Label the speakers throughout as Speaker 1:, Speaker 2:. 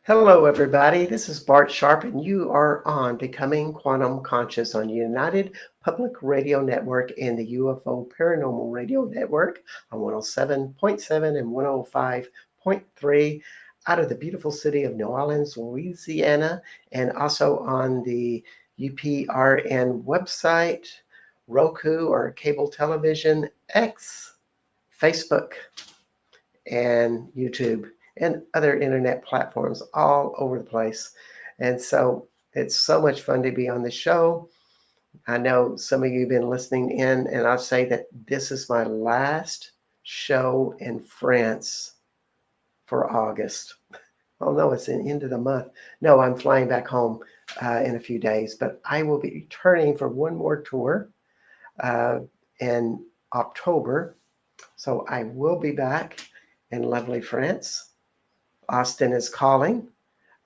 Speaker 1: Hello, everybody. This is Bart Sharp, and you are on Becoming Quantum Conscious on United Public Radio Network and the UFO Paranormal Radio Network on 107.7 and 105.3 out of the beautiful city of New Orleans, Louisiana, and also on the UPRN website, Roku or cable television, X, Facebook, and YouTube and other internet platforms all over the place. And so it's so much fun to be on the show. I know some of you have been listening in, and I'll say that this is my last show in France for August. Oh, no, it's the end of the month. No, I'm flying back home in a few days, but I will be returning for one more tour uh, in October. So I will be back in lovely France. Austin is calling.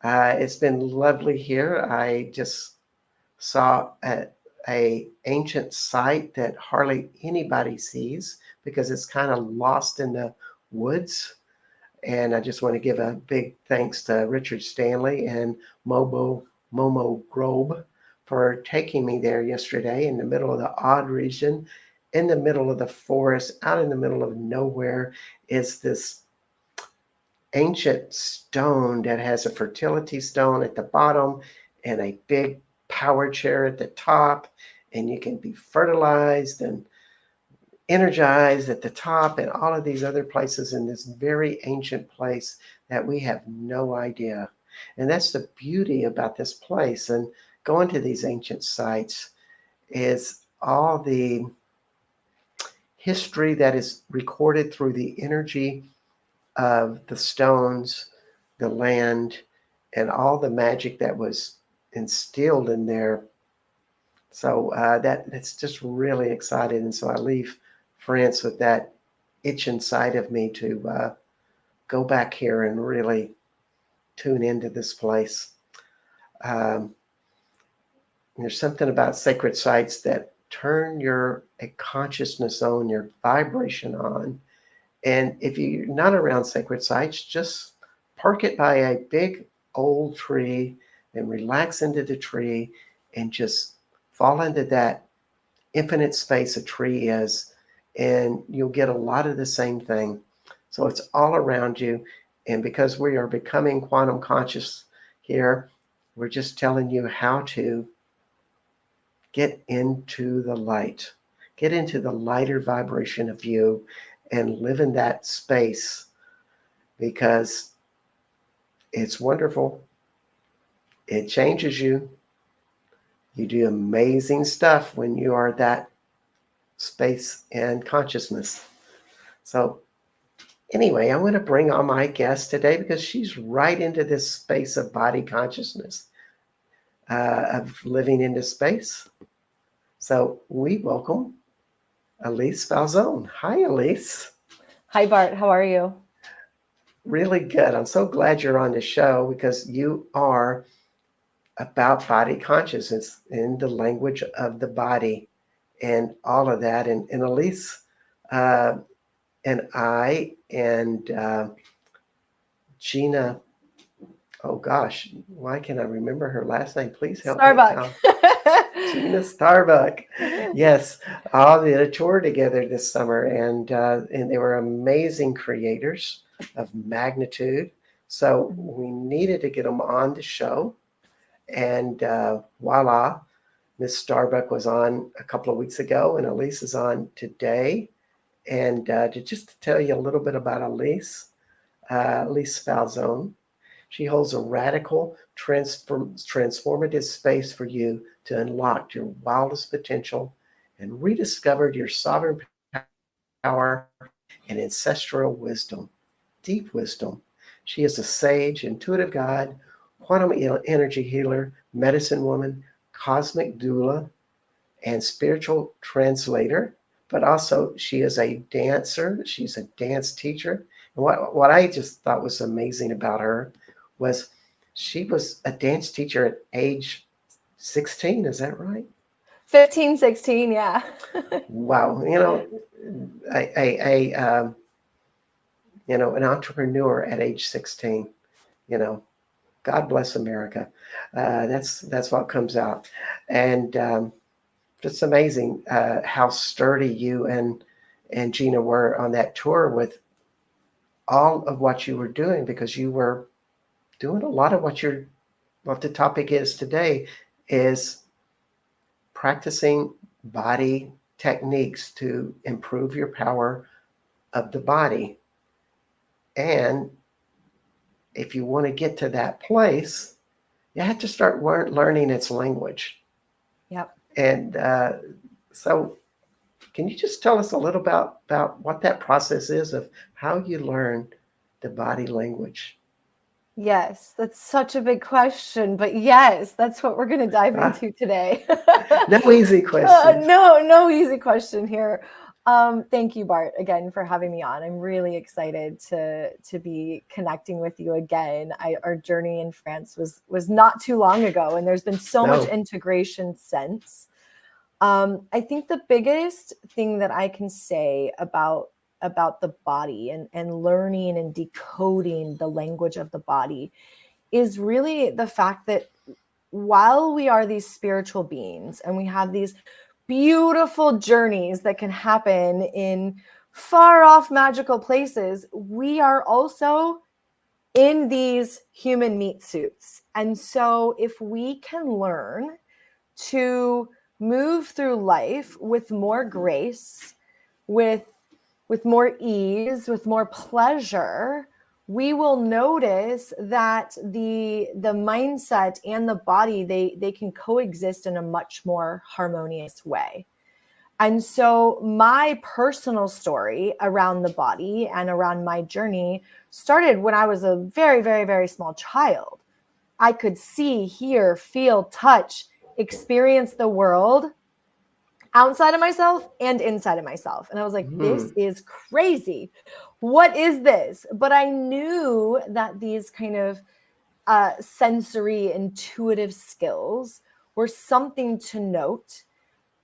Speaker 1: It's been lovely here. I just saw a ancient site that hardly anybody sees because it's kind of lost in the woods. And I just want to give a big thanks to Richard Stanley and Momo Grobe for taking me there yesterday in the middle of the odd region, in the middle of the forest, out in the middle of nowhere is this ancient stone that has a fertility stone at the bottom and a big power chair at the top, and you can be fertilized and energized at the top and all of these other places in this very ancient place that we have no idea. And that's the beauty about this place. And going to these ancient sites is all the history that is recorded through the energy of the stones, the land, and all the magic that was instilled in there. So that's just really exciting. And so I leave France with that itch inside of me to go back here and really tune into this place. Um, there's something about sacred sites that turn your consciousness on, your vibration on. And if you're not around sacred sites, just park it by a big old tree and relax into the tree and just fall into that infinite space a tree is, and you'll get a lot of the same thing. So it's all around you. And because we are becoming quantum conscious here, we're just telling you how to get into the light, get into the lighter vibration of you and live in that space because it's wonderful. It changes you. You do amazing stuff when you are that space and consciousness. So anyway, I want to bring on my guest today because she's right into this space of body consciousness, of living into space. So we welcome Elyse Falzone. Hi, Elyse.
Speaker 2: Hi, Bart. How are you?
Speaker 1: Really good. I'm so glad you're on the show because you are about body consciousness in the language of the body and all of that. And Elyse uh, and I and Gina, oh gosh, why can't I remember her last name? Please help me
Speaker 2: Starbuck.
Speaker 1: out. Gina Starbuck. Yes, all did a tour together this summer, and they were amazing creators of magnitude. So we needed to get them on the show, and voila, Miss Starbuck was on a couple of weeks ago, and Elyse is on today. And just to tell you a little bit about Elyse, Elyse Falzone, she holds a radical, transformative space for you to unlock your wildest potential and rediscover your sovereign power and ancestral wisdom, deep wisdom. She is a sage, intuitive guide, quantum energy healer, medicine woman, cosmic doula, and spiritual translator. But also, she is a dancer. She's a dance teacher. And what I just thought was amazing about her was she was a dance teacher at age 16. Is that right?
Speaker 2: 15, 16, yeah.
Speaker 1: Wow. An entrepreneur at age 16, you know. God bless America. That's what comes out, and it's amazing how sturdy you and Gina were on that tour with all of what you were doing, because you were doing a lot of what the topic is today is practicing body techniques to improve your power of the body. And if you want to get to that place, you have to start learning its language.
Speaker 2: Yep.
Speaker 1: And so, can you just tell us a little about what that process is of how you learn the body language?
Speaker 2: Yes, that's such a big question, but yes, that's what we're going to dive
Speaker 1: Ah,
Speaker 2: into today.
Speaker 1: no easy questions.
Speaker 2: No easy question here. Thank you, Bart, again for having me on. I'm really excited to be connecting with you again. Our journey in France was not too long ago, and there's been so much
Speaker 1: No.
Speaker 2: integration since. I think the biggest thing that I can say about the body and learning and decoding the language of the body is really the fact that while we are these spiritual beings and we have these beautiful journeys that can happen in far off magical places, we are also in these human meat suits. And so if we can learn to move through life with more grace, with more ease, with more pleasure, we will notice that the mindset and the body, they can coexist in a much more harmonious way. And so my personal story around the body and around my journey started when I was a very, very, very small child. I could see, hear, feel, touch, experience the world outside of myself and inside of myself. And I was like, this is crazy. What is this? But I knew that these kind of sensory, intuitive skills were something to note.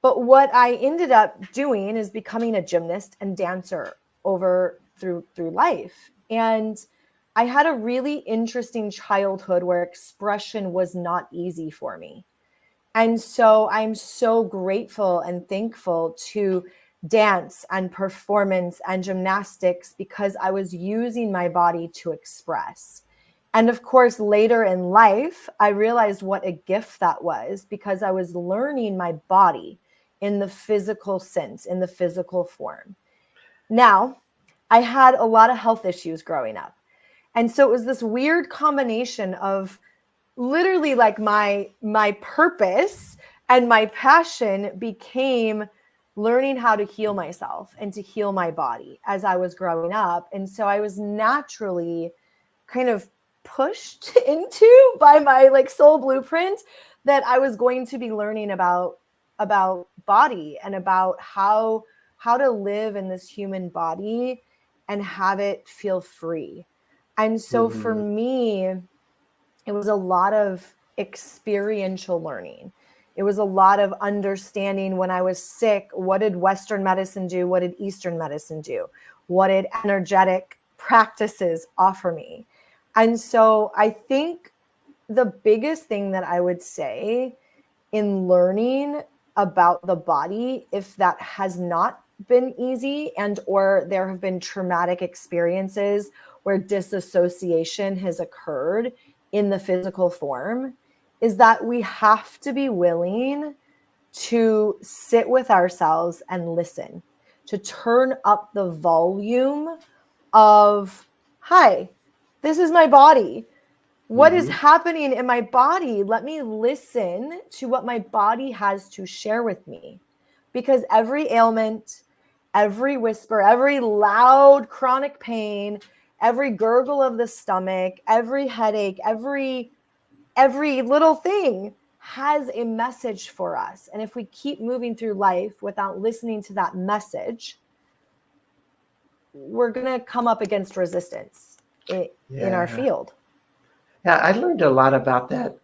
Speaker 2: But what I ended up doing is becoming a gymnast and dancer over through life. And I had a really interesting childhood where expression was not easy for me. And so I'm so grateful and thankful to dance and performance and gymnastics because I was using my body to express. And of course, later in life, I realized what a gift that was because I was learning my body in the physical sense, in the physical form. Now, I had a lot of health issues growing up. And so it was this weird combination of literally like my purpose and my passion became learning how to heal myself and to heal my body as I was growing up. And so I was naturally kind of pushed into by my like soul blueprint that I was going to be learning about body and about how to live in this human body and have it feel free. And so for me, it was a lot of experiential learning. It was a lot of understanding when I was sick, what did Western medicine do? What did Eastern medicine do? What did energetic practices offer me? And so I think the biggest thing that I would say in learning about the body, if that has not been easy and or there have been traumatic experiences where disassociation has occurred in the physical form, is that we have to be willing to sit with ourselves and listen, to turn up the volume of, hi, this is my body. What is happening in my body? Let me listen to what my body has to share with me. Because every ailment, every whisper, every loud chronic pain, every gurgle of the stomach, every headache, every little thing has a message for us. And if we keep moving through life without listening to that message, we're going to come up against resistance in our field.
Speaker 1: Yeah, I learned a lot about that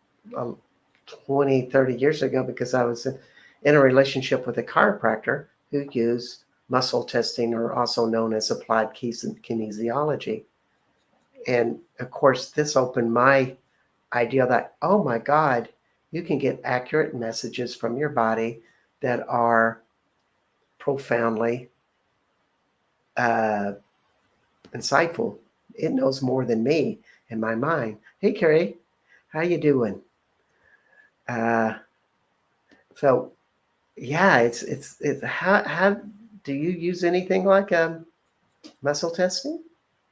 Speaker 1: 20, 30 years ago because I was in a relationship with a chiropractor who used muscle testing, or also known as applied kinesiology. And of course, this opened my idea that, oh my God, you can get accurate messages from your body that are profoundly uh, insightful. It knows more than me in my mind. Hey, Carrie, how you doing? Uh, so yeah, it's how do you use anything like muscle testing?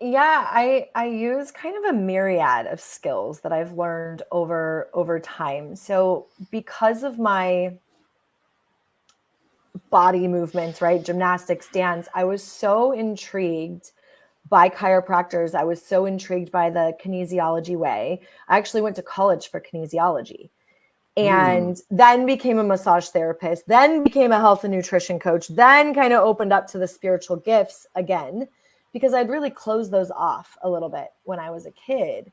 Speaker 2: Yeah, I use kind of a myriad of skills that I've learned over time. So because of my body movements, right, gymnastics, dance, I was so intrigued by chiropractors. I was so intrigued by the kinesiology way. I actually went to college for kinesiology
Speaker 1: Hmm.
Speaker 2: and then became a massage therapist, then became a health and nutrition coach, then kind of opened up to the spiritual gifts again, because I'd really closed those off a little bit when I was a kid.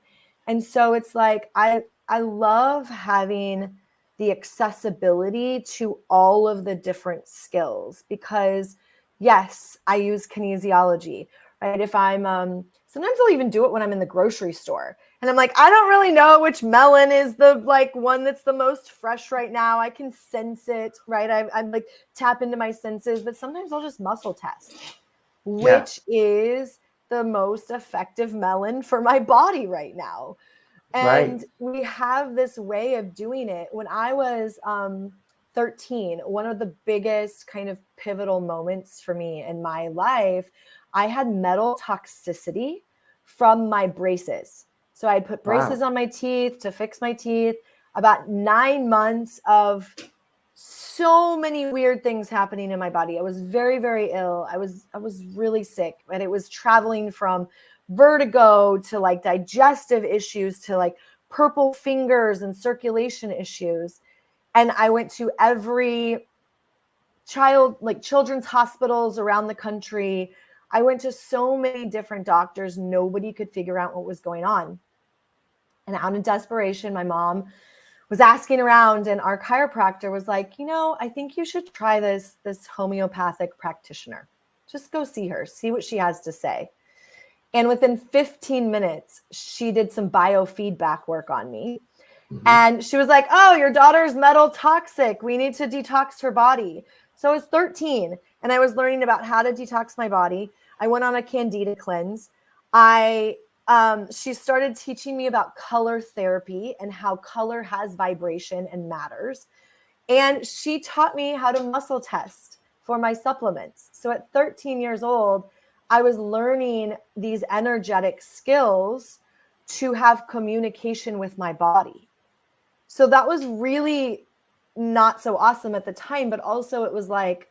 Speaker 2: And so it's like I love having the accessibility to all of the different skills because yes, I use kinesiology, right? If I'm sometimes I'll even do it when I'm in the grocery store. And I'm like, I don't really know which melon is the like one that's the most fresh right now. I can sense it, right? I'm like tap into my senses, but sometimes I'll just muscle test
Speaker 1: Yeah.
Speaker 2: which is the most effective melon for my body right now.
Speaker 1: Right.
Speaker 2: And we have this way of doing it. When I was 13, one of the biggest kind of pivotal moments for me in my life, I had metal toxicity from my braces. So I put braces
Speaker 1: Wow.
Speaker 2: on my teeth to fix my teeth. About 9 months of so many weird things happening in my body. I was very, very ill. I was really sick, and it was traveling from vertigo to like digestive issues to like purple fingers and circulation issues. And I went to every children's hospitals around the country. I went to so many different doctors. Nobody could figure out what was going on. And out of desperation, my mom was asking around, and our chiropractor was like, I think you should try this homeopathic practitioner. Just go see her, see what she has to say. And within 15 minutes, she did some biofeedback work on me.
Speaker 1: Hmm.
Speaker 2: And she was like, oh, your daughter's metal toxic. We need to detox her body. So I was 13 and I was learning about how to detox my body. I went on a candida cleanse. She started teaching me about color therapy and how color has vibration and matters. And she taught me how to muscle test for my supplements. So at 13 years old, I was learning these energetic skills to have communication with my body. So that was really not so awesome at the time, but also it was like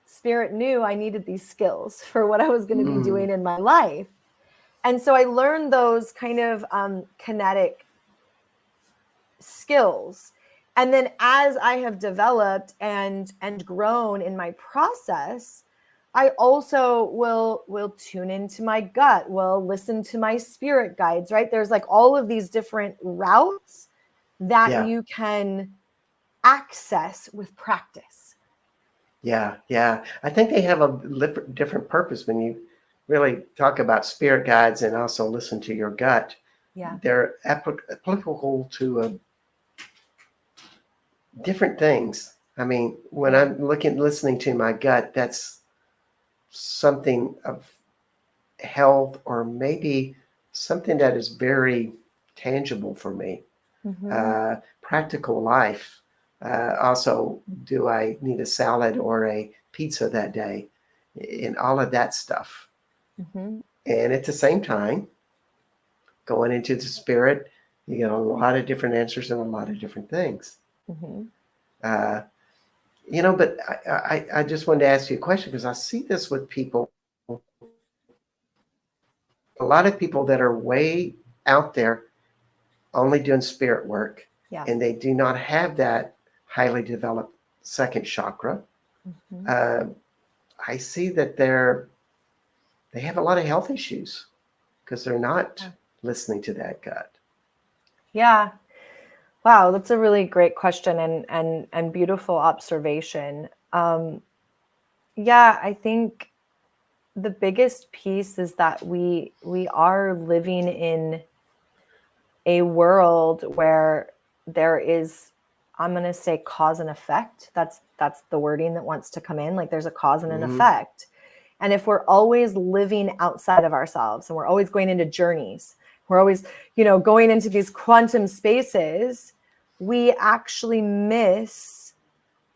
Speaker 2: spirit knew I needed these skills for what I was going to be
Speaker 1: Mm.
Speaker 2: doing in my life. And so I learned those kind of kinetic skills. And then as I have developed and grown in my process, I also will tune into my gut, will listen to my spirit guides, right? There's like all of these different routes that
Speaker 1: Yeah.
Speaker 2: you can access with practice.
Speaker 1: Yeah. Yeah. I think they have a different purpose when you really talk about spirit guides and also listen to your gut.
Speaker 2: Yeah.
Speaker 1: They're applicable to different things. I mean, when
Speaker 2: Yeah.
Speaker 1: I'm listening to my gut, that's something of health or maybe something that is very tangible for me.
Speaker 2: Mm-hmm.
Speaker 1: Practical life. Also, do I need a salad or a pizza that day? And all of that stuff.
Speaker 2: Mm-hmm.
Speaker 1: And at the same time, going into the spirit, you get a lot of different answers and a lot of different things.
Speaker 2: Mm-hmm.
Speaker 1: Uh, but I just wanted to ask you a question because I see this with people, a lot of people that are way out there only doing spirit work,
Speaker 2: Yeah.
Speaker 1: and they do not have that highly developed second chakra.
Speaker 2: Mm-hmm.
Speaker 1: Uh, I see that they have a lot of health issues because they're not listening to that gut.
Speaker 2: Yeah. Wow, that's a really great question and beautiful observation. Yeah, I think the biggest piece is that we are living in a world where there is, I'm going to say, cause and effect. That's the wording that wants to come in. Like there's a cause and an effect. And if we're always living outside of ourselves and we're always going into journeys, we're always, going into these quantum spaces, we actually miss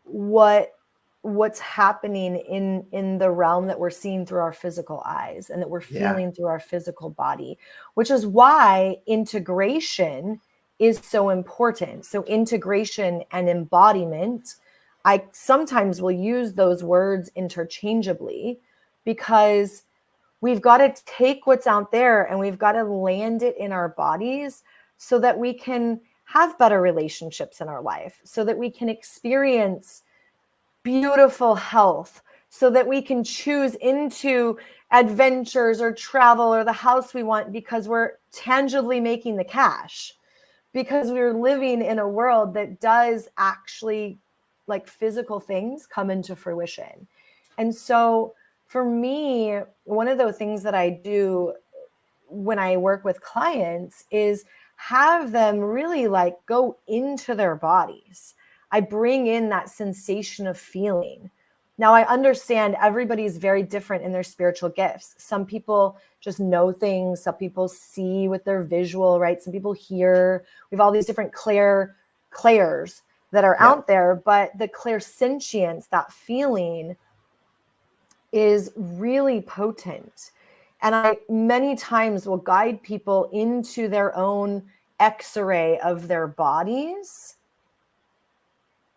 Speaker 2: what's happening in the realm that we're seeing through our physical eyes and that we're feeling through our physical body, which is why integration is so important. So integration and embodiment, I sometimes will use those words interchangeably, because we've got to take what's out there and we've got to land it in our bodies so that we can have better relationships in our life, so that we can experience beautiful health, so that we can choose into adventures or travel or the house we want because we're tangibly making the cash, because we're living in a world that does actually, like, physical things come into fruition. And so for me, one of the things that I do when I work with clients is have them really like go into their bodies. I bring in that sensation of feeling. Now, I understand everybody's very different in their spiritual gifts. Some people just know things. Some people see with their visual, right? Some people hear. We have all these different clairs that are out there, but the clairsentience, that feeling, is really potent. And I many times will guide people into their own X-ray of their bodies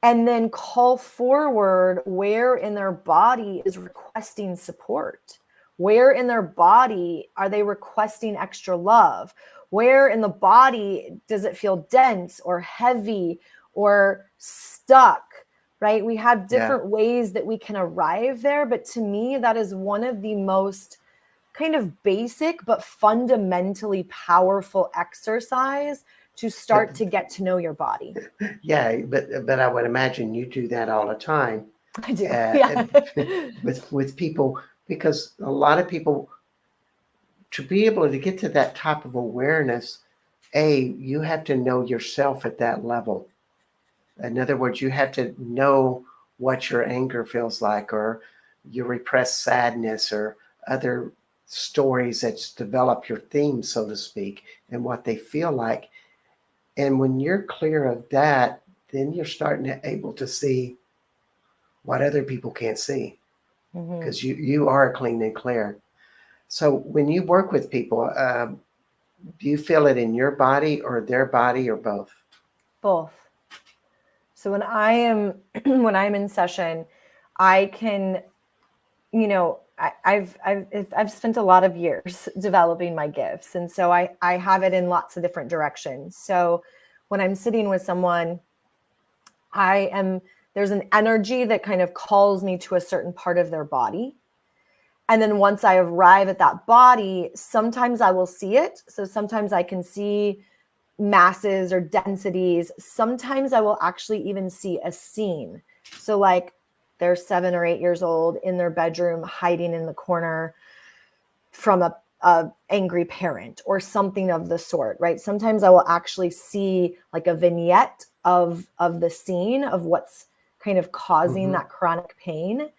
Speaker 2: and then call forward where in their body is requesting support. Where in their body are they requesting extra love? Where in the body does it feel dense or heavy or stuck? Right? We have different ways that we can arrive there. But to me, that is one of the most kind of basic but fundamentally powerful exercise to start to get to know your body.
Speaker 1: Yeah, but I would imagine you do that all the time.
Speaker 2: I do.
Speaker 1: with people, because a lot of people, to be able to get to that type of awareness, you have to know yourself at that level. In other words, you have to know what your anger feels like, or your repressed sadness, or other stories that develop your theme, so to speak, and what they feel like. And when you're clear of that, then you're starting to able to see what other people can't see, because you are clean and clear. So when you work with people, do you feel it in your body or their body or both?
Speaker 2: Both. So when I'm in session, I can, I've spent a lot of years developing my gifts. And so I have it in lots of different directions. So when I'm sitting with someone, there's an energy that kind of calls me to a certain part of their body. And then once I arrive at that body, sometimes I will see it. So sometimes I can see masses or densities. Sometimes I will actually even see a scene. So like they're 7 or 8 years old in their bedroom, hiding in the corner from a angry parent or something of the sort, right? Sometimes I will actually see like a vignette of the scene of what's kind of causing that chronic pain.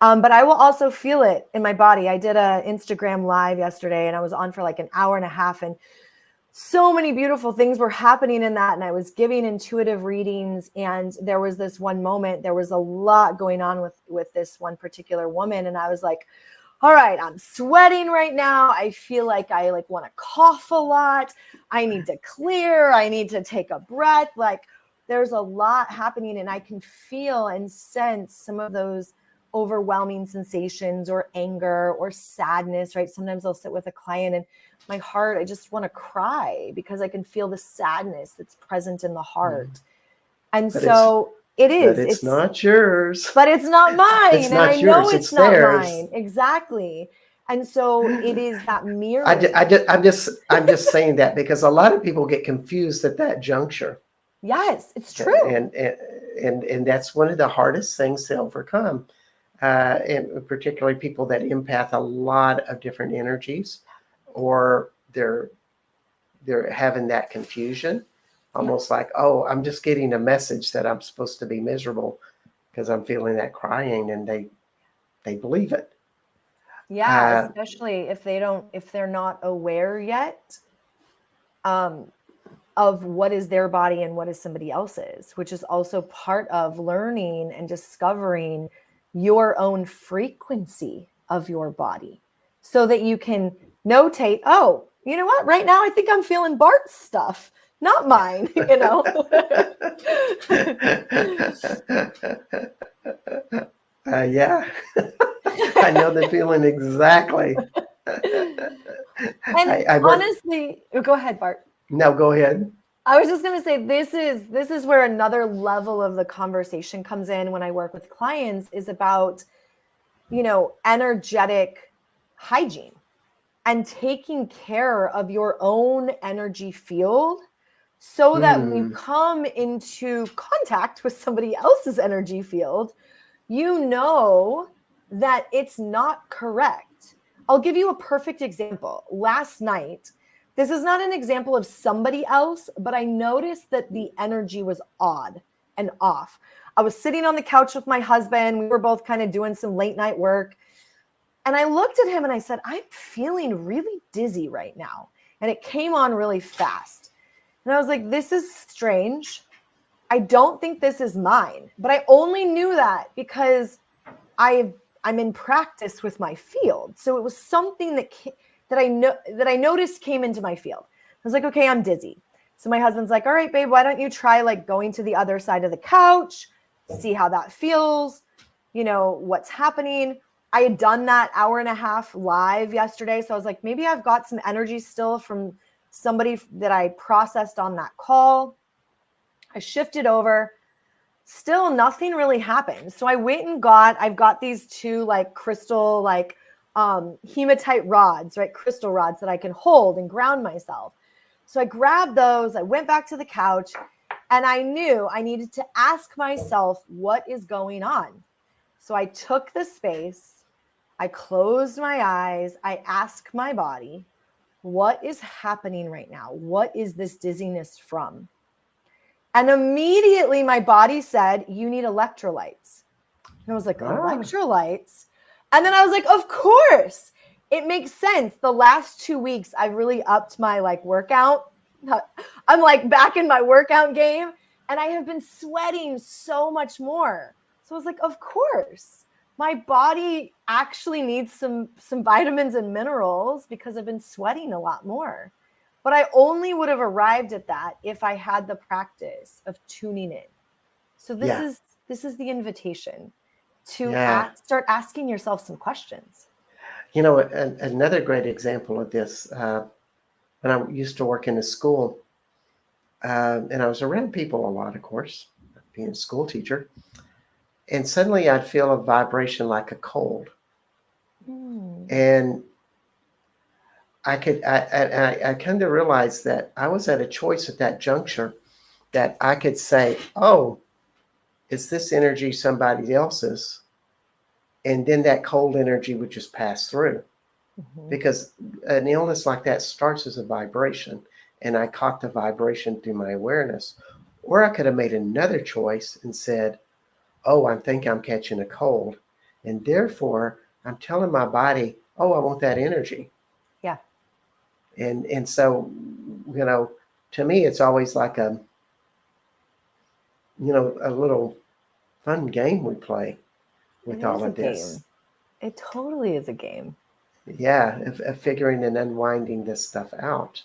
Speaker 2: But I will also feel it in my body. I did an Instagram live yesterday and I was on for like an hour and a half, and so many beautiful things were happening in that. And I was giving intuitive readings. And there was this one moment, there was a lot going on with this one particular woman. And I was like, all right, I'm sweating right now. I feel like I want to cough a lot. I need to clear. I need to take a breath. Like there's a lot happening, and I can feel and sense some of those overwhelming sensations or anger or sadness, right? Sometimes I'll sit with a client and my heart, I just want to cry because I can feel the sadness that's present in the heart. And but so it is.
Speaker 1: But it's not yours.
Speaker 2: But it's not mine.
Speaker 1: It's not
Speaker 2: and I
Speaker 1: yours,
Speaker 2: know it's not theirs. Mine. Exactly. And so it is that mirror.
Speaker 1: I'm just saying that because a lot of people get confused at that juncture.
Speaker 2: Yes, it's true.
Speaker 1: And that's one of the hardest things to overcome. And particularly people that empath a lot of different energies, or they're they're having that confusion, almost like, oh, I'm just getting a message that I'm supposed to be miserable because I'm feeling that crying, and they believe it.
Speaker 2: Yeah, especially if they're not aware yet of what is their body and what is somebody else's, which is also part of learning and discovering your own frequency of your body, so that you can notate, oh, you know what, right now I think I'm feeling Bart's stuff, not mine.
Speaker 1: Yeah, I know the feeling exactly.
Speaker 2: And
Speaker 1: I work.
Speaker 2: honestly, go ahead, Bart.
Speaker 1: No, go ahead.
Speaker 2: I was just going to say, this is where another level of the conversation comes in when I work with clients, is about, energetic hygiene and taking care of your own energy field, so that when you come into contact with somebody else's energy field, you know that it's not correct. I'll give you a perfect example. Last night, this is not an example of somebody else, but I noticed that the energy was odd and off. I was sitting on the couch with my husband. We were both kind of doing some late night work. And I looked at him and I said, I'm feeling really dizzy right now. And it came on really fast. And I was like, this is strange. I don't think this is mine. But I only knew that because I'm in practice with my field. So it was something that I noticed came into my field. I was like, okay, I'm dizzy. So my husband's like, all right, babe, why don't you try like going to the other side of the couch, see how that feels, what's happening. I had done that hour and a half live yesterday. So I was like, maybe I've got some energy still from somebody that I processed on that call. I shifted over. Still nothing really happened. So I went and I've got these two like crystal, like hematite rods, right? Crystal rods that I can hold and ground myself. So I grabbed those. I went back to the couch, and I knew I needed to ask myself, what is going on? So I took the space. I closed my eyes. I asked my body, what is happening right now? What is this dizziness from? And immediately my body said, you need electrolytes. And I was like, electrolytes? And then I was like, of course. It makes sense. The last 2 weeks, I've really upped my like workout. I'm like back in my workout game, and I have been sweating so much more. So I was like, of course. My body actually needs some vitamins and minerals because I've been sweating a lot more. But I only would have arrived at that if I had the practice of tuning in. So this is the invitation to start asking yourself some questions.
Speaker 1: Another great example of this, when I used to work in a school, and I was around people a lot, of course, being a school teacher, and suddenly I'd feel a vibration like a cold. And I kind of realized that I was at a choice at that juncture, that I could say, oh, is this energy somebody else's? And then that cold energy would just pass through. Because an illness like that starts as a vibration, and I caught the vibration through my awareness. Or I could have made another choice and said, oh, I think I'm catching a cold, and therefore I'm telling my body, oh, I want that energy.
Speaker 2: Yeah.
Speaker 1: And so, to me, it's always like a little fun game we play with all of this.
Speaker 2: Game. It totally is a game.
Speaker 1: Yeah, of figuring and unwinding this stuff out.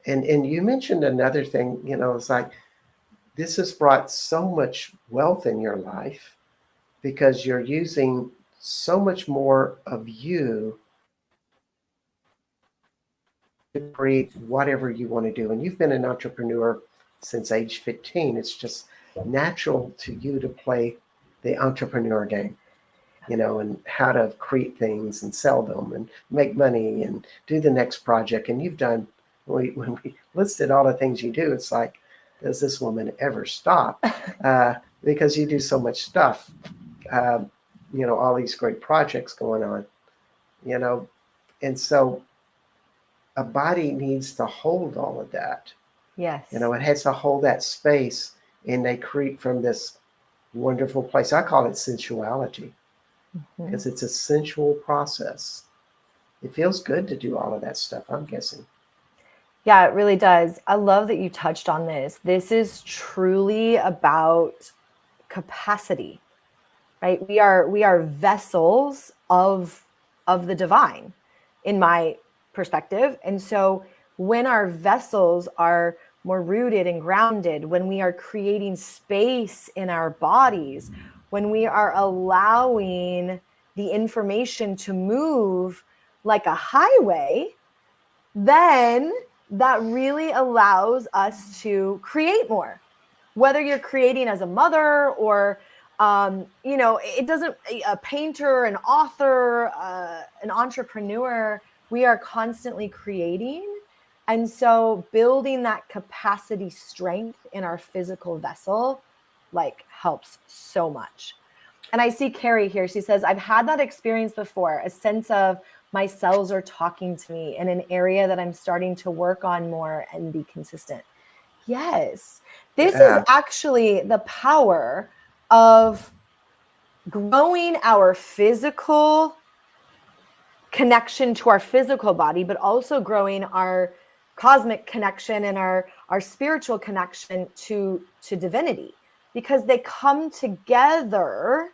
Speaker 1: And you mentioned another thing, it's like, this has brought so much wealth in your life because you're using so much more of you to create whatever you want to do. And you've been an entrepreneur since age 15. It's just natural to you to play the entrepreneur game, and how to create things and sell them and make money and do the next project. And you've done, when we listed all the things you do, it's like, does this woman ever stop? Because you do so much stuff, all these great projects going on, and so a body needs to hold all of that.
Speaker 2: Yes.
Speaker 1: It has to hold that space, and they create from this wonderful place. I call it sensuality
Speaker 2: Mhm.
Speaker 1: because it's a sensual process. It feels good to do all of that stuff, I'm guessing.
Speaker 2: Yeah, it really does. I love that you touched on this. This is truly about capacity, right? We are vessels of the divine, in my perspective. And so when our vessels are more rooted and grounded, when we are creating space in our bodies, when we are allowing the information to move like a highway, then that really allows us to create more. Whether you're creating as a mother or it doesn't, a painter, an author, an entrepreneur, we are constantly creating. And so building that capacity strength in our physical vessel like helps so much. And I see Carrie here. She says, I've had that experience before, a sense of my cells are talking to me in an area that I'm starting to work on more and be consistent. Yes. This is actually the power of growing our physical connection to our physical body, but also growing our cosmic connection and our spiritual connection to divinity, because they come together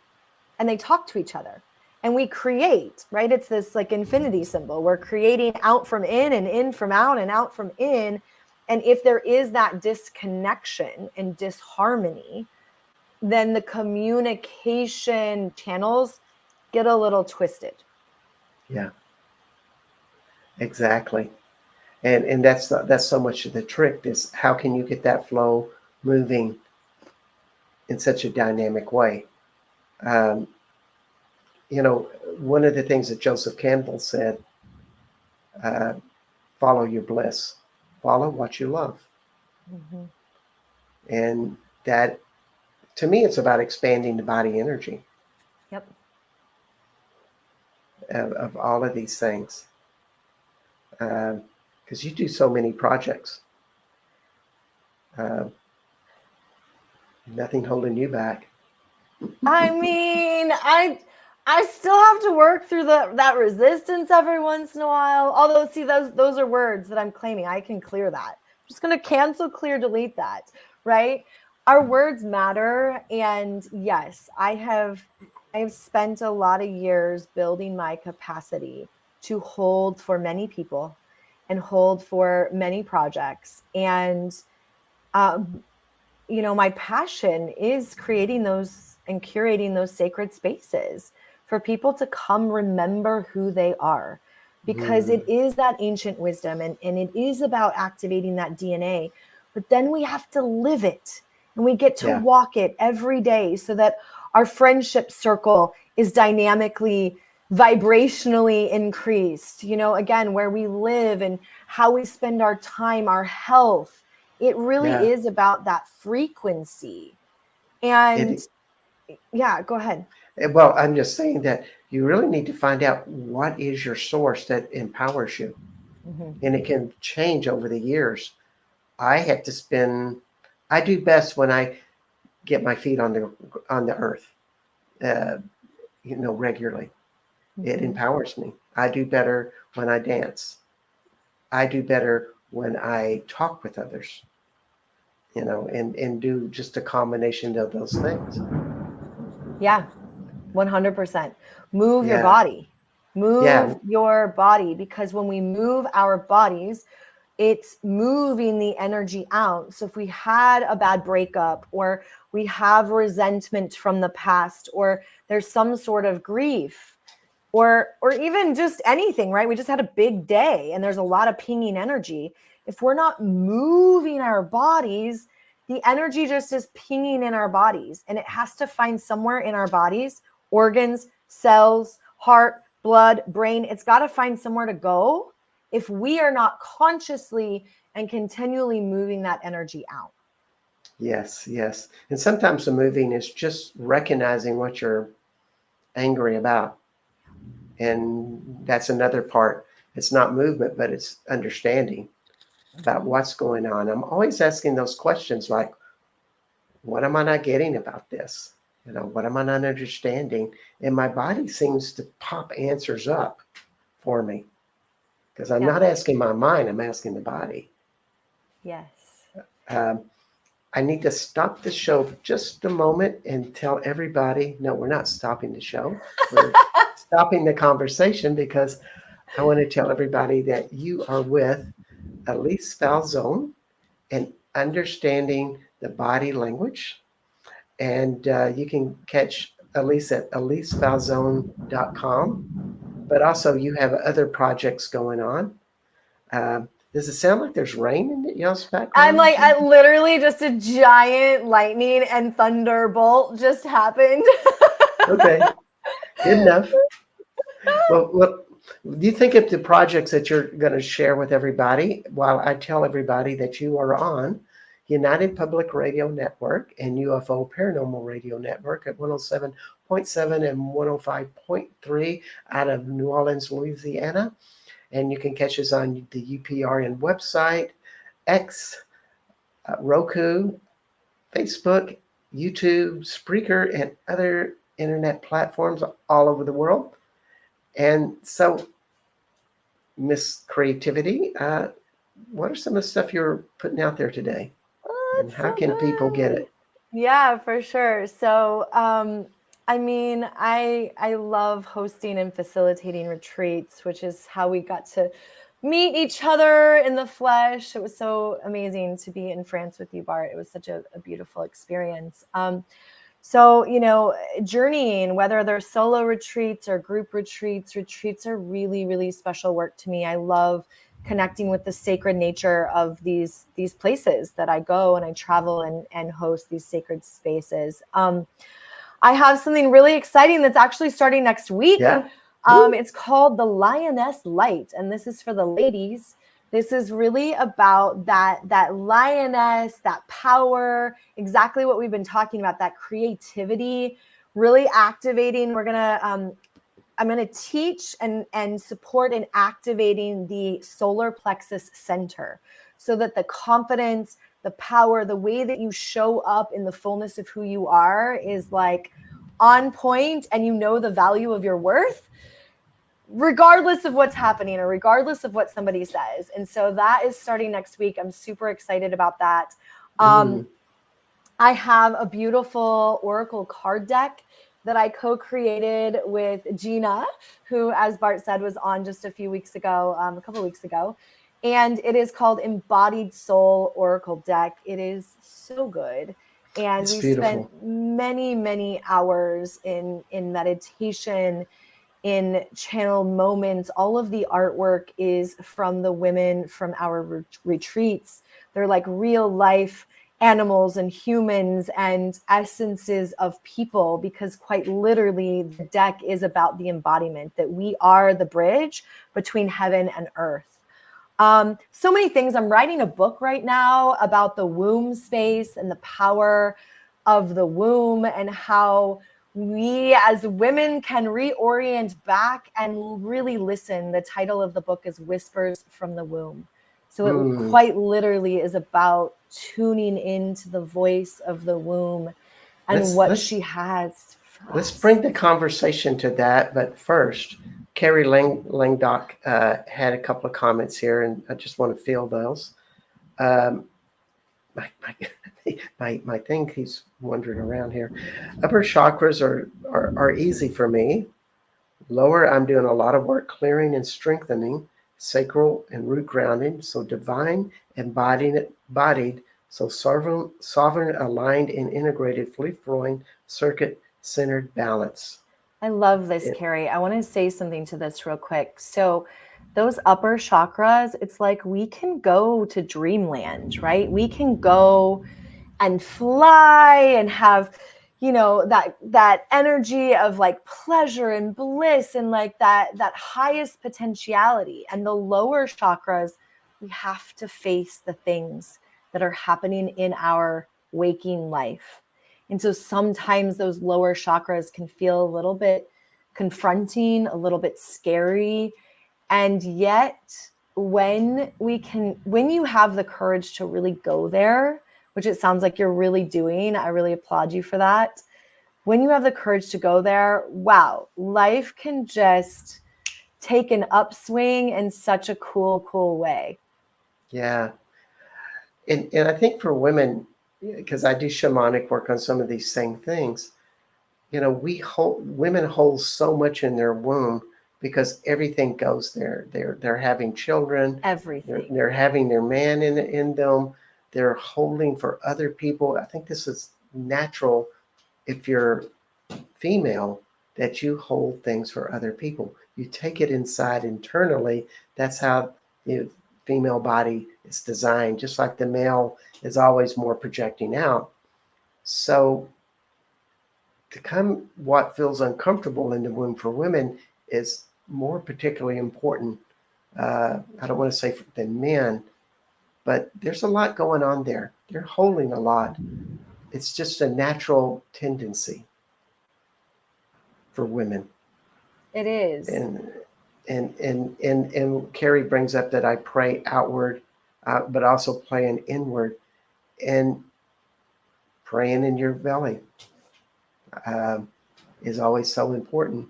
Speaker 2: and they talk to each other and we create, right? It's this like infinity symbol. We're creating out from in from out and out from in. And if there is that disconnection and disharmony, then the communication channels get a little twisted.
Speaker 1: Yeah, exactly. And that's so much of the trick is how can you get that flow moving in such a dynamic way? Um, one of the things that Joseph Campbell said, uh, follow your bliss, follow what you love.
Speaker 2: Mm-hmm.
Speaker 1: And that, to me, it's about expanding the body energy
Speaker 2: Yep.
Speaker 1: of all of these things. Because you do so many projects, uh, nothing holding you back.
Speaker 2: I mean, I still have to work through that resistance every once in a while. Although, see, those are words that I'm claiming. I can clear that. I'm just gonna cancel, clear, delete that. Right? Our words matter, and yes, I have spent a lot of years building my capacity to hold for many people and hold for many projects. And um, my passion is creating those and curating those sacred spaces for people to come remember who they are, because it is that ancient wisdom, and it is about activating that DNA. But then we have to live it, and we get to walk it every day so that our friendship circle is dynamically, vibrationally increased, again, where we live and how we spend our time, our health. It really is about that frequency. And yeah, go ahead.
Speaker 1: Well, I'm just saying that you really need to find out what is your source that empowers you.
Speaker 2: Mm-hmm.
Speaker 1: And it can change over the years. I do best when I get my feet on the earth, regularly.
Speaker 2: Mm-hmm.
Speaker 1: It empowers me. I do better when I dance. I do better when I talk with others, and do just a combination of those things.
Speaker 2: Yeah, 100%. Move your
Speaker 1: Yeah.
Speaker 2: body. Move
Speaker 1: Yeah.
Speaker 2: your body, because when we move our bodies, it's moving the energy out. So if we had a bad breakup, or we have resentment from the past, or there's some sort of grief, or even just anything, right? We just had a big day and there's a lot of pinging energy. If we're not moving our bodies, the energy just is pinging in our bodies, and it has to find somewhere in our bodies, organs, cells, heart, blood, brain. It's got to find somewhere to go if we are not consciously and continually moving that energy out.
Speaker 1: Yes, yes. And sometimes the moving is just recognizing what you're angry about. And that's another part. It's not movement, but it's understanding about what's going on. I'm always asking those questions like, what am I not getting about this? What am I not understanding? And my body seems to pop answers up for me because I'm
Speaker 2: Yeah.
Speaker 1: not asking my mind, I'm asking the body.
Speaker 2: Yes.
Speaker 1: Um, I need to stop the show for just a moment and tell everybody, no, we're not stopping the show. We're stopping the conversation because I want to tell everybody that you are with Elyse Falzone and understanding the body language. And you can catch Elyse at ElyseFalzone.com. But also, you have other projects going on. Does it sound like there's rain in y'all's
Speaker 2: I'm
Speaker 1: background?
Speaker 2: like, I literally just a giant lightning and thunderbolt just happened.
Speaker 1: Okay, good enough. Well, do you think of the projects that you're going to share with everybody while I tell everybody that you are on United Public Radio Network and UFO Paranormal Radio Network at 107.7 and 105.3 out of New Orleans, Louisiana. And you can catch us on the UPRN website, X, Roku, Facebook, YouTube, Spreaker, and other internet platforms all over the world. And so, Miss Creativity, what are some of the stuff you're putting out there today?
Speaker 2: Oh,
Speaker 1: And
Speaker 2: that's
Speaker 1: how
Speaker 2: so
Speaker 1: can people get
Speaker 2: good.
Speaker 1: it?
Speaker 2: Yeah, for sure. So, I mean, I love hosting and facilitating retreats, which is how we got to meet each other in the flesh. It was so amazing to be in France with you, Bart. It was such a beautiful experience. So, journeying, whether they're solo retreats or group retreats, retreats are really, really special work to me. I love connecting with the sacred nature of these places that I go and I travel and host these sacred spaces. I have something really exciting that's actually starting next week.
Speaker 1: Yeah.
Speaker 2: It's called the Lioness Light, and this is for the ladies. This is really about that lioness, that power, exactly what we've been talking about, that creativity, really activating. I'm gonna teach and support in activating the solar plexus center so that the confidence, the power, the way that you show up in the fullness of who you are is like on point, and you know the value of your worth regardless of what's happening or regardless of what somebody says. And so that is starting next week. I'm super excited about that. I have a beautiful Oracle card deck that I co-created with Gina, who, as Bart said, was on just a couple of weeks ago. And it is called Embodied Soul Oracle Deck. It is so good. And
Speaker 1: It's
Speaker 2: we
Speaker 1: beautiful.
Speaker 2: spent many, many hours in meditation, in channel moments. All of the artwork is from the women from our retreats. They're like real life animals and humans and essences of people, because quite literally the deck is about the embodiment, that we are the bridge between heaven and earth. So many things. I'm writing a book right now about the womb space and the power of the womb and how we as women can reorient back and really listen. The title of the book is Whispers from the Womb. So it quite literally is about tuning into the voice of the womb and what she has for
Speaker 1: Let's
Speaker 2: us.
Speaker 1: bring the conversation to that. But first, Carrie Langdock had a couple of comments here, and I just want to fill those. My thing keeps wandering around here. Upper chakras are easy for me. Lower, I'm doing a lot of work clearing and strengthening sacral and root grounding. So divine, embodied, so sovereign, aligned, and integrated, free-flowing, circuit-centered balance.
Speaker 2: I love this, Carrie. I want to say something to this real quick. So those upper chakras, it's like we can go to dreamland, right? We can go and fly and have, that energy of like pleasure and bliss and like that highest potentiality. And the lower chakras, we have to face the things that are happening in our waking life. And so sometimes those lower chakras can feel a little bit confronting, a little bit scary. And yet when you have the courage to really go there, which it sounds like you're really doing, I really applaud you for that. When you have the courage to go there, wow, life can just take an upswing in such a cool way.
Speaker 1: Yeah. And I think for women, because I do shamanic work on some of these same things, women hold so much in their womb because everything goes there. They're having children,
Speaker 2: Everything.
Speaker 1: they're having their man in them, they're holding for other people. I think this is natural if you're female, that you hold things for other people. You take it inside internally. That's how the female body is designed, just like the male is always more projecting out. So to come what feels uncomfortable in the womb for women is more particularly important. I don't want to say than men, but there's a lot going on there. They're holding a lot. It's just a natural tendency for women.
Speaker 2: It is.
Speaker 1: And Carrie brings up that I pray outward, but also praying inward, and praying in your belly um, is always so important.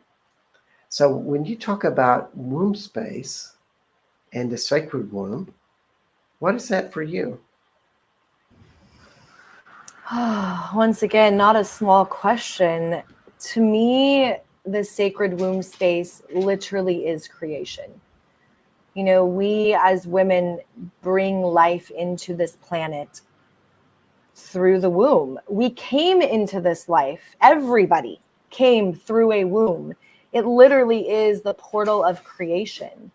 Speaker 1: So when you talk about womb space and the sacred womb, what is that for you?
Speaker 2: Once again, not a small question. To me, the sacred womb space literally is creation. We as women bring life into this planet through the womb. We came into this life. Everybody came through a womb. It literally is the portal of creation.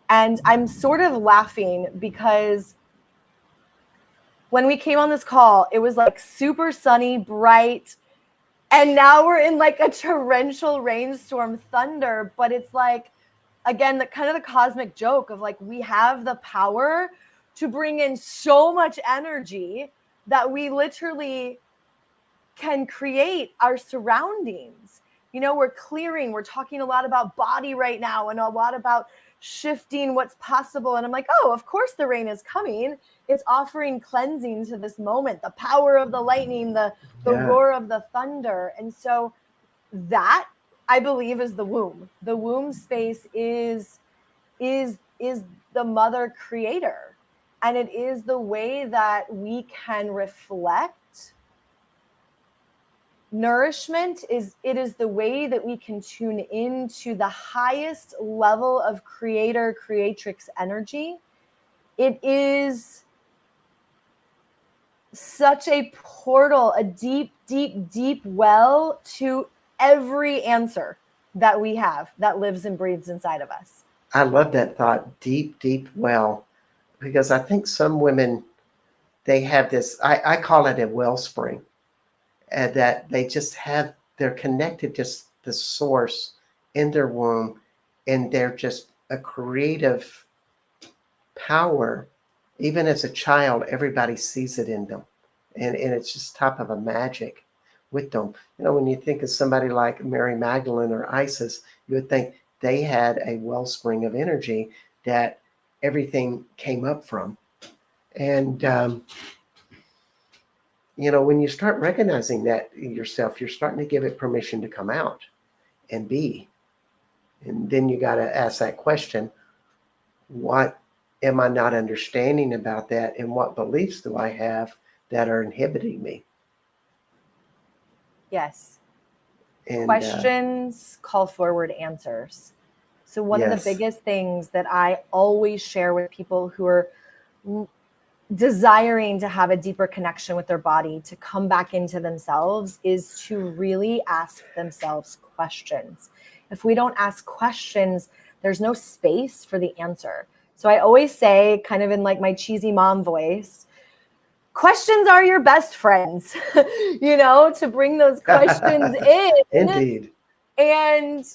Speaker 2: And I'm sort of laughing because when we came on this call, it was like super sunny, bright, and now we're in like a torrential rainstorm thunder. But it's like, again, the kind of the cosmic joke of like, we have the power to bring in so much energy that we literally can create our surroundings. We're clearing, we're talking a lot about body right now and a lot about shifting what's possible. And I'm like, oh, of course the rain is coming. It's offering cleansing to this moment, the power of the lightning, the roar of the thunder. And so that, I believe, is the womb. The womb space is the mother creator. And it is the way that we can reflect nourishment. It is the way that we can tune into the highest level of creator creatrix energy. It is such a portal, a deep well to every answer that we have that lives and breathes inside of us.
Speaker 1: I love that thought, deep well, because I think some women, they have this, I call it a wellspring, that they just have, they're connected to the source in their womb, and they're just a creative power. Even as a child, everybody sees it in them, and it's just type of a magic with them. When you think of somebody like Mary Magdalene or Isis, you would think they had a wellspring of energy that everything came up from. And when you start recognizing that yourself, you're starting to give it permission to come out and be. And then you got to ask that question: what am I not understanding about that, and what beliefs do I have that are inhibiting me?
Speaker 2: Yes.
Speaker 1: And
Speaker 2: questions call forward answers. So one of the
Speaker 1: yes,
Speaker 2: biggest things that I always share with people who are desiring to have a deeper connection with their body, to come back into themselves, is to really ask themselves questions. If we don't ask questions, there's no space for the answer. So I always say, kind of in like my cheesy mom voice, questions are your best friends, to bring those questions in.
Speaker 1: indeed.
Speaker 2: And,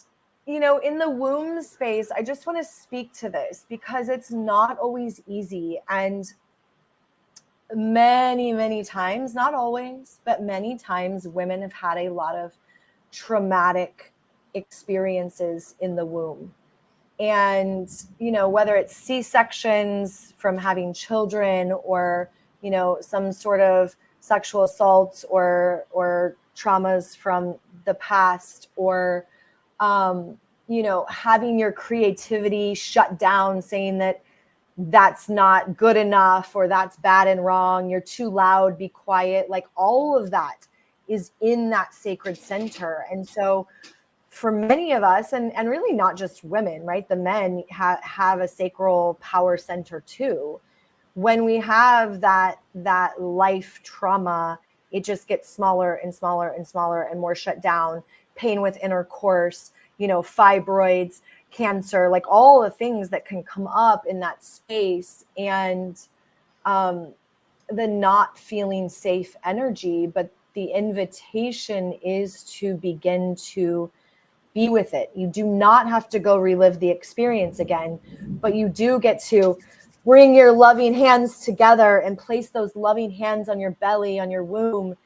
Speaker 2: in the womb space, I just want to speak to this because it's not always easy. And many times, not always, but many times, women have had a lot of traumatic experiences in the womb. And, whether it's C-sections from having children, or, some sort of sexual assaults or traumas from the past, or, having your creativity shut down, saying that that's not good enough, or that's bad and wrong, you're too loud, be quiet. Like, all of that is in that sacred center. And so for many of us, and really not just women, right? The men have a sacral power center too. When we have that life trauma, it just gets smaller and smaller and smaller and more shut down. Pain with intercourse, fibroids, cancer, like all the things that can come up in that space. And the not feeling safe energy, but the invitation is to begin to be with it. You do not have to go relive the experience again, but you do get to bring your loving hands together and place those loving hands on your belly, on your womb,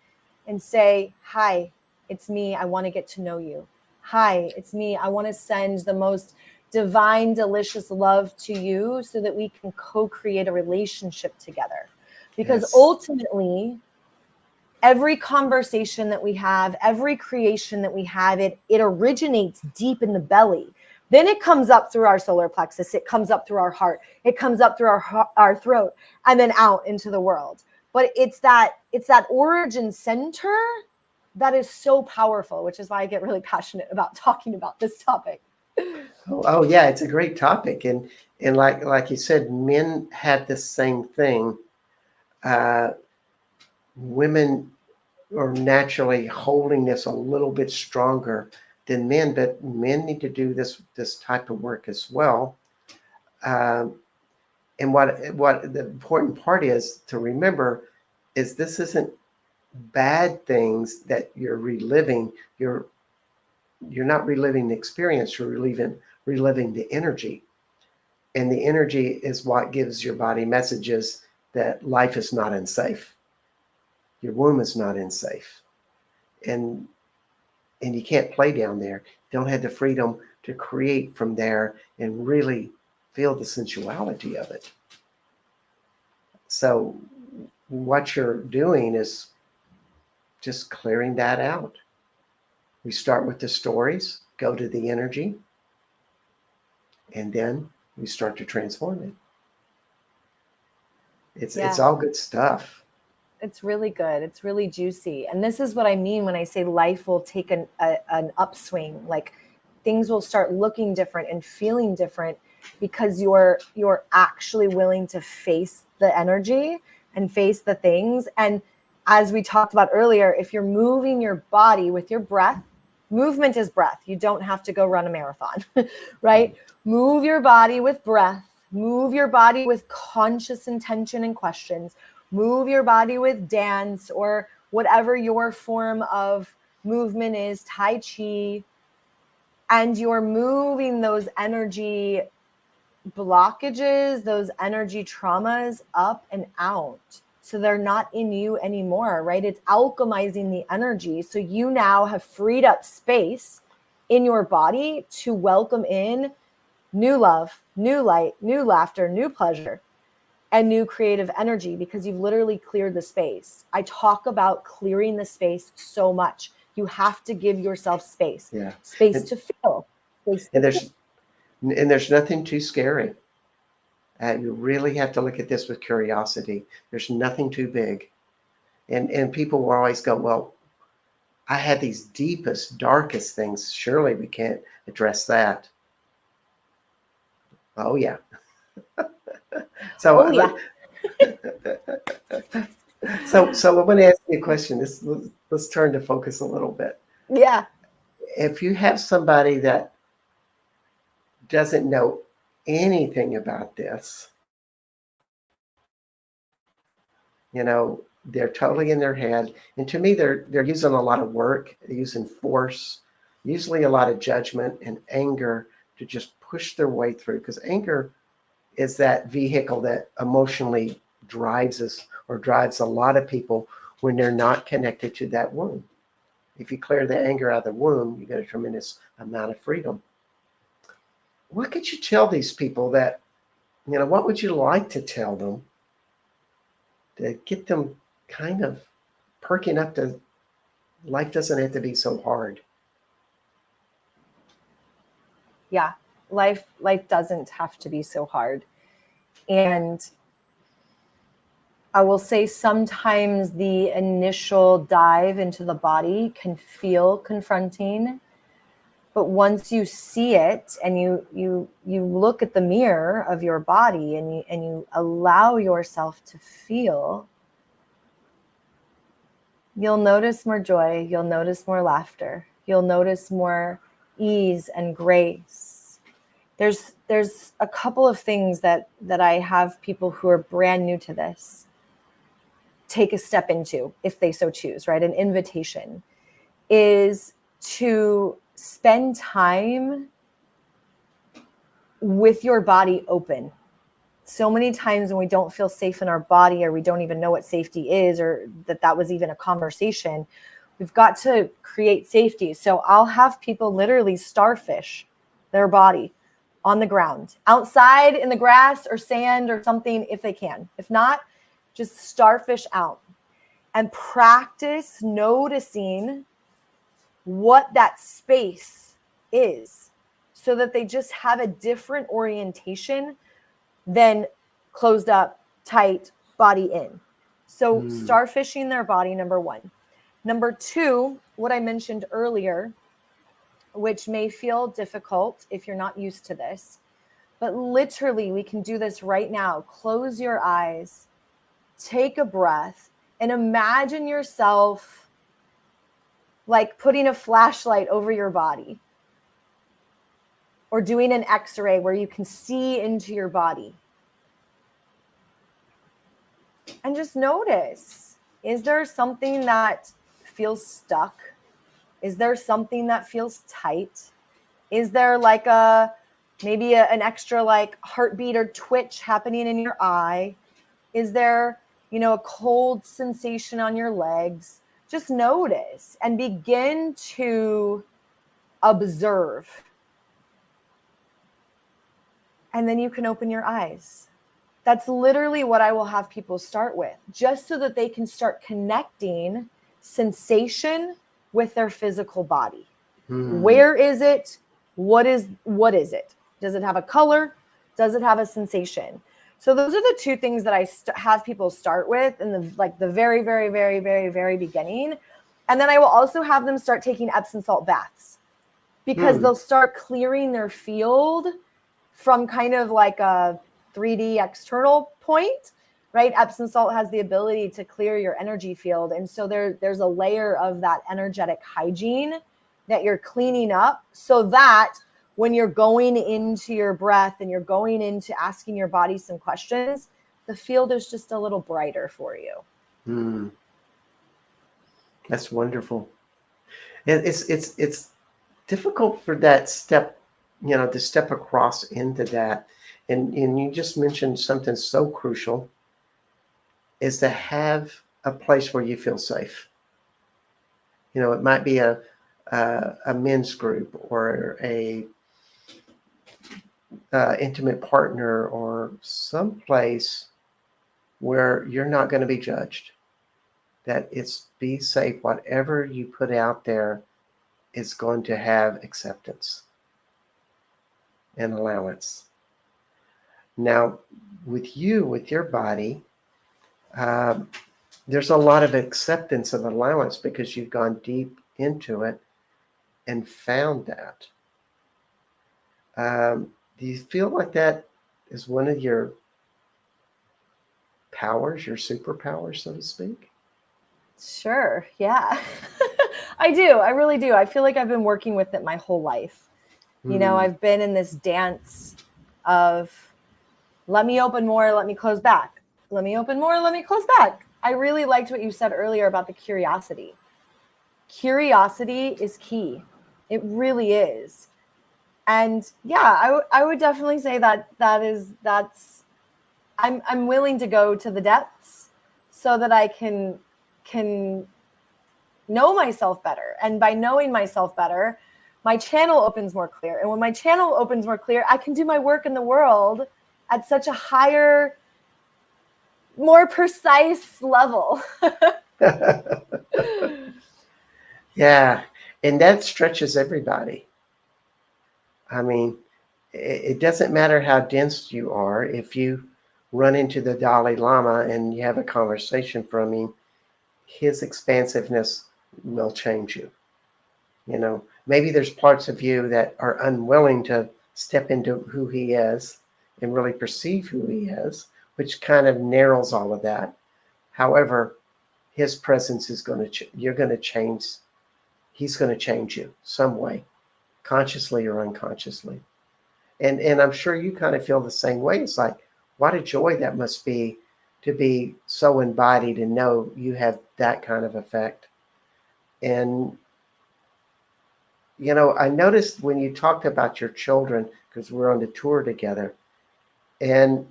Speaker 2: and say, hi, it's me. I want to get to know you. Hi, it's me. I want to send the most divine, delicious love to you so that we can co-create a relationship together. Because ultimately, every conversation that we have, every creation that we have, it originates deep in the belly. Then it comes up through our solar plexus. It comes up through our heart. It comes up through our throat, and then out into the world. But it's that origin center that is so powerful, which is why I get really passionate about talking about this topic.
Speaker 1: Oh yeah, it's a great topic, and like you said, men have the same thing. Women are naturally holding this a little bit stronger than men, but men need to do this type of work as well. And what the important part is to remember is this isn't bad things that you're reliving. You're not reliving the experience. You're reliving the energy, and the energy is what gives your body messages that life is not unsafe. Your womb is not unsafe, and you can't play down there. You don't have the freedom to create from there and really feel the sensuality of it. So what you're doing is just clearing that out. We start with the stories, go to the energy, and then we start to transform it. It's all good stuff.
Speaker 2: It's really good. It's really juicy. And this is what I mean when I say life will take an upswing. Like, things will start looking different and feeling different because you're actually willing to face the energy and face the things. And as we talked about earlier, if you're moving your body with your breath, movement is breath. You don't have to go run a marathon, right? Move your body with breath. Move your body with conscious intention and questions. Move your body with dance or whatever your form of movement is, Tai Chi, and you're moving those energy blockages, those energy traumas up and out. So they're not in you anymore, right? It's alchemizing the energy. So you now have freed up space in your body to welcome in new love, new light, new laughter, new pleasure, and new creative energy, because you've literally cleared the space. I talk about clearing the space so much. You have to give yourself space, space to feel.
Speaker 1: And there's nothing too scary. You really have to look at this with curiosity. There's nothing too big. And people will always go, well, I had these deepest, darkest things. Surely we can't address that. Oh, yeah. So, so I'm going to ask you a question. Let's turn the focus a little bit.
Speaker 2: Yeah.
Speaker 1: If you have somebody that doesn't know anything about this, they're totally in their head. And to me, they're using a lot of work, they're using force, usually a lot of judgment and anger to just push their way through, because anger is that vehicle that emotionally drives us, or drives a lot of people when they're not connected to that womb. If you clear the anger out of the womb, you get a tremendous amount of freedom. what could you tell these people that, what would you like to tell them to get them kind of perking up to life doesn't have to be so hard?
Speaker 2: Yeah, life doesn't have to be so hard. And I will say sometimes the initial dive into the body can feel confronting, but once you see it and you look at the mirror of your body and you allow yourself to feel, you'll notice more joy, you'll notice more laughter, you'll notice more ease and grace. There's a couple of things that I have people who are brand new to this take a step into, if they so choose, right? An invitation is to spend time with your body open. So many times when we don't feel safe in our body, or we don't even know what safety is, or that was even a conversation, we've got to create safety. So I'll have people literally starfish their body on the ground, outside in the grass or sand or something if they can. If not, just starfish out and practice noticing what that space is, so that they just have a different orientation than closed up, tight, body in. So starfishing their body, number one. Number two, what I mentioned earlier, which may feel difficult if you're not used to this, but literally we can do this right now. Close your eyes, take a breath, and imagine yourself like putting a flashlight over your body, or doing an X-ray where you can see into your body. And just notice, is there something that feels stuck? Is there something that feels tight? Is there like maybe an extra like heartbeat or twitch happening in your eye? Is there, a cold sensation on your legs? Just notice and begin to observe. And then you can open your eyes. That's literally what I will have people start with, just so that they can start connecting sensation with their physical body. Where is it? What is it? Does it have a color? Does it have a sensation? So those are the two things that I have people start with in the very, very, very, very, very beginning. And then I will also have them start taking Epsom salt baths, because they'll start clearing their field from kind of like a 3D external point, right? Epsom salt has the ability to clear your energy field. And so there's a layer of that energetic hygiene that you're cleaning up, so that when you're going into your breath and you're going into asking your body some questions, the field is just a little brighter for you.
Speaker 1: That's wonderful. It's difficult for that step, to step across into that. And you just mentioned something so crucial, is to have a place where you feel safe. It might be a men's group, or a intimate partner, or some place where you're not going to be judged. That it's be safe. Whatever you put out there is going to have acceptance and allowance. Now, with your body, there's a lot of acceptance and allowance, because you've gone deep into it and found that. Do you feel like that is one of your powers, your superpowers, so to speak?
Speaker 2: Sure. Yeah. I do. I really do. I feel like I've been working with it my whole life. I've been in this dance of, let me open more, let me close back. Let me open more, let me close back. I really liked what you said earlier about the curiosity. Curiosity is key. It really is. And yeah, I would definitely say that's I'm willing to go to the depths so that I can know myself better. And by knowing myself better, my channel opens more clear. And when my channel opens more clear, I can do my work in the world at such a higher, more precise level.
Speaker 1: Yeah. And that stretches everybody. I mean, it doesn't matter how dense you are. If you run into the Dalai Lama and you have a conversation from him, his expansiveness will change you. You know, maybe there's parts of you that are unwilling to step into who he is and really perceive who he is, which kind of narrows all of that. However, his presence is going to, you're going to change, he's going to change you some way, consciously or unconsciously. And I'm sure you kind of feel the same way. It's like, what a joy that must be to be so embodied and know you have that kind of effect. And you know, I noticed when you talked about your children, because we're on the tour together, and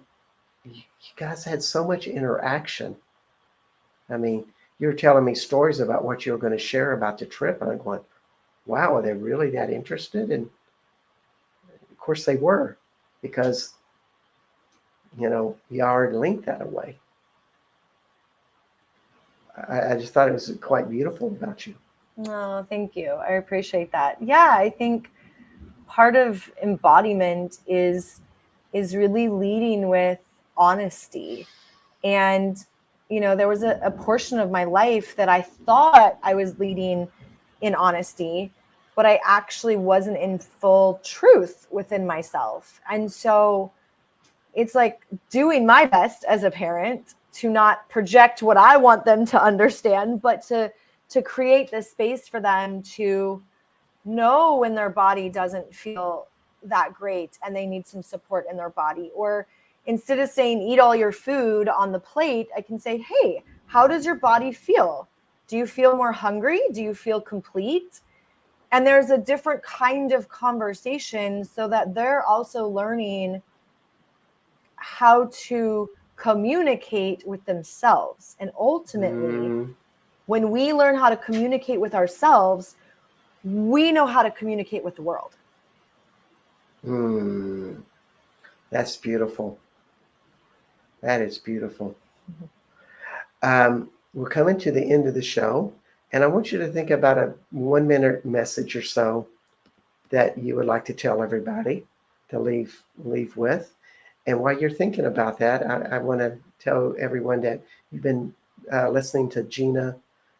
Speaker 1: you guys had so much interaction. I mean, you were telling me stories about what you were going to share about the trip, and I'm going, wow, are they really that interested? And of course they were, because, you know, you already linked that away. I just thought it was quite beautiful about you.
Speaker 2: Oh, thank you. I appreciate that. Yeah, I think part of embodiment is really leading with honesty. And you know, there was a portion of my life that I thought I was leading in honesty, but I actually wasn't in full truth within myself. And so it's like doing my best as a parent to not project what I want them to understand, but to create the space for them to know when their body doesn't feel that great and they need some support in their body. Or instead of saying eat all your food on the plate, I can say, hey, how does your body feel? Do you feel more hungry? Do you feel complete? And there's a different kind of conversation so that they're also learning how to communicate with themselves. And ultimately, when we learn how to communicate with ourselves, we know how to communicate with the world.
Speaker 1: That's beautiful. That is beautiful. We're coming to the end of the show, and I want you to think about a 1 minute message or so that you would like to tell everybody to leave with. And while you're thinking about that, I want to tell everyone that you've been listening to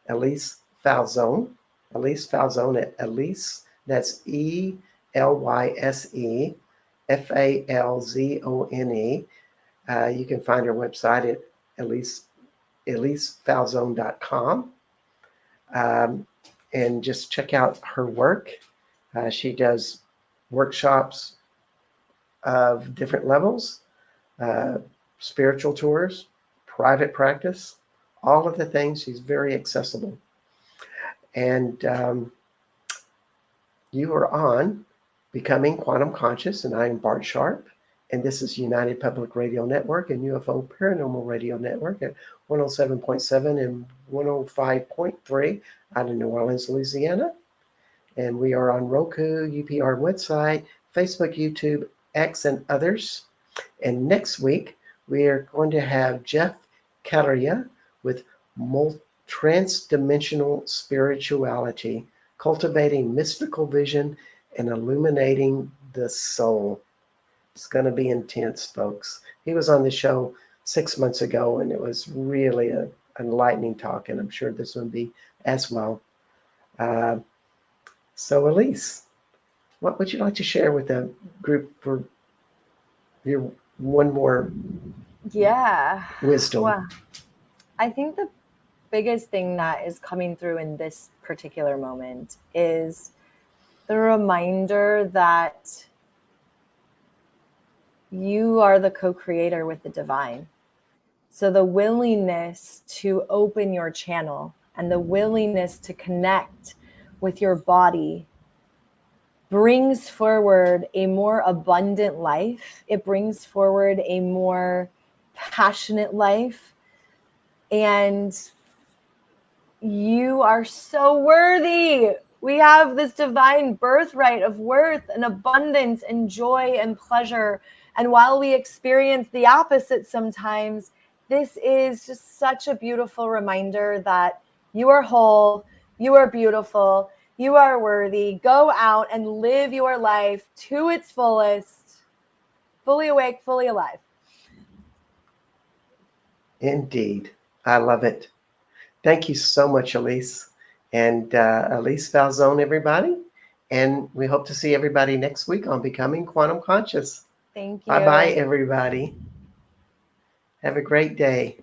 Speaker 1: Elyse Falzone. Elyse Falzone at Elyse, that's ELYSE FALZONE. You can find her website at ElyseFalzone.com. And just check out her work. She does workshops of different levels, spiritual tours, private practice, all of the things. She's very accessible. And you are on Becoming Quantum Conscious, and I am Bart Sharp. And this is United Public Radio Network and UFO Paranormal Radio Network at 107.7 and 105.3 out of New Orleans, Louisiana. And we are on Roku, UPR website, Facebook, YouTube, X, and others. And next week, we are going to have Jeff Calaria with Transdimensional Spirituality, Cultivating Mystical Vision and Illuminating the Soul. It's going to be intense, folks. He was on the show 6 months ago, and it was really an enlightening talk, and I'm sure this will be as well. So, Elyse, what would you like to share with the group for your one more wisdom?
Speaker 2: Well, I think the biggest thing that is coming through in this particular moment is the reminder that you are the co-creator with the divine. So the willingness to open your channel and the willingness to connect with your body brings forward a more abundant life. It brings forward a more passionate life. And you are so worthy We have this divine birthright of worth and abundance and joy and pleasure. And while we experience the opposite sometimes, this is just such a beautiful reminder that you are whole, you are beautiful, you are worthy. Go out and live your life to its fullest, fully awake, fully alive.
Speaker 1: Indeed. I love it. Thank you so much, Elyse. And Elyse Falzone, everybody. And we hope to see everybody next week on Becoming Quantum Conscious.
Speaker 2: Thank you.
Speaker 1: Bye-bye, everybody. Have a great day.